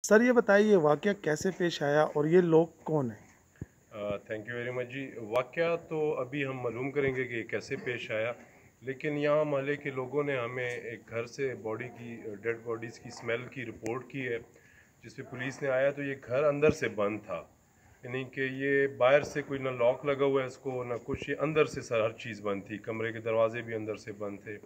Sir ये बताइए वाक़या कैसे पेश आया और ये लोग कौन हैं? थैंक यू वेरी मच जी। वाक़या तो अभी हम मालूम करेंगे कि कैसे पेश आया, लेकिन यहाँ मोहल्ले के लोगों ने हमें एक घर से डेड बॉडीज़ की स्मेल की रिपोर्ट की है, जिस पे पुलिस ने आया तो ये घर अंदर से बंद था। यानी कि ये बाहर से कोई ना लॉक लगा हुआ है इसको ना कुछ, ये अंदर से हर चीज़ बंद थी, कमरे के दरवाजे भी अंदर से बंद थे।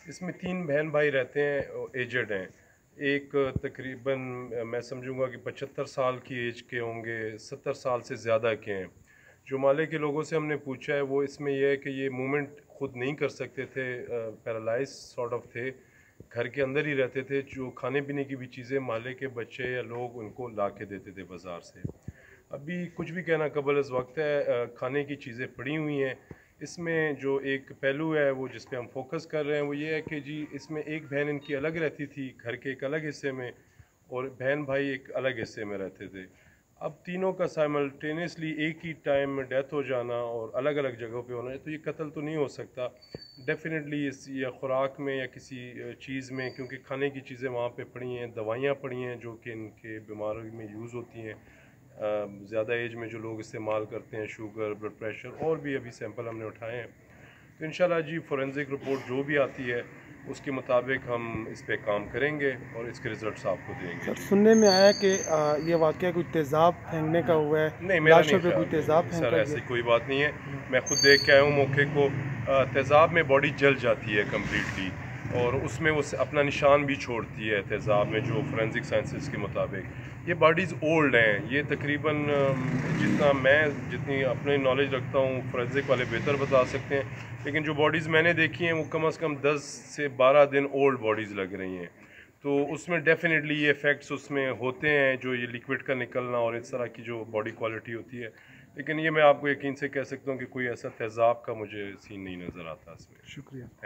इसमें 3 बहन भाई रहते हैं, एजेड हैं। एक तकरीबन मैं समझूंगा कि 75 साल की एज के होंगे, 70 साल से ज़्यादा के हैं। जो माले के लोगों से हमने पूछा है वो इसमें यह है कि ये मूवमेंट खुद नहीं कर सकते थे, पैरालाइज सॉर्ट ऑफ थे, घर के अंदर ही रहते थे। जो खाने पीने की भी चीज़ें माले के बच्चे या लोग उनको ला के देते थे बाज़ार से। अभी कुछ भी कहना कबल इस वक्त है, खाने की चीज़ें पड़ी हुई हैं। इसमें जो एक पहलू है वो जिस पे हम फोकस कर रहे हैं वो ये है कि जी इसमें एक बहन इनकी अलग रहती थी घर के एक अलग हिस्से में, और बहन भाई एक अलग हिस्से में रहते थे। अब तीनों का साइमल्टेनियसली एक ही टाइम में डेथ हो जाना और अलग अलग जगहों पे होना, तो ये कत्ल तो नहीं हो सकता डेफिनेटली। इस या खुराक में या किसी चीज़ में, क्योंकि खाने की चीज़ें वहाँ पे पड़ी हैं, दवाइयाँ पड़ी हैं जो कि इनके बीमारी में यूज़ होती हैं। ज़्यादा एज में जो लोग इस्तेमाल करते हैं, शुगर, ब्लड प्रेशर, और भी अभी सैंपल हमने उठाए हैं। तो इंशाल्लाह जी फोरेंसिक रिपोर्ट जो भी आती है उसके मुताबिक हम इस पे काम करेंगे और इसके रिजल्ट्स आपको देंगे सर जी। सुनने में आया कि ये वाक़या कोई तेज़ाब फेंकने का हुआ है, नहीं, मेरा नहीं लाशों पे कोई ख्याल, नहीं तेज़ाब नहीं सर, फेंका गया। ऐसी कोई बात नहीं है। मैं खुद देख के आया हूँ मौके को। तेज़ाब में बॉडी जल जाती है कम्प्लीटली, और उसमें वो अपना निशान भी छोड़ती है तेज़ाब में, जो फोरेंसिक साइंसेस के मुताबिक। ये बॉडीज़ ओल्ड हैं, ये तकरीबन जितनी अपनी नॉलेज रखता हूँ, फोरेंसिक वाले बेहतर बता सकते हैं, लेकिन जो बॉडीज़ मैंने देखी हैं वो कम से कम 10 से 12 दिन ओल्ड बॉडीज़ लग रही हैं। तो उसमें डेफिनेटली ये इफ़ेक्ट्स उसमें होते हैं, जो ये लिक्विड का निकलना और इस तरह की जो बॉडी क्वालिटी होती है। लेकिन ये मैं आपको यकीन से कह सकता हूँ कि कोई ऐसा तेज़ाब का मुझे सीन नहीं नज़र आता इसमें। शुक्रिया। थैंक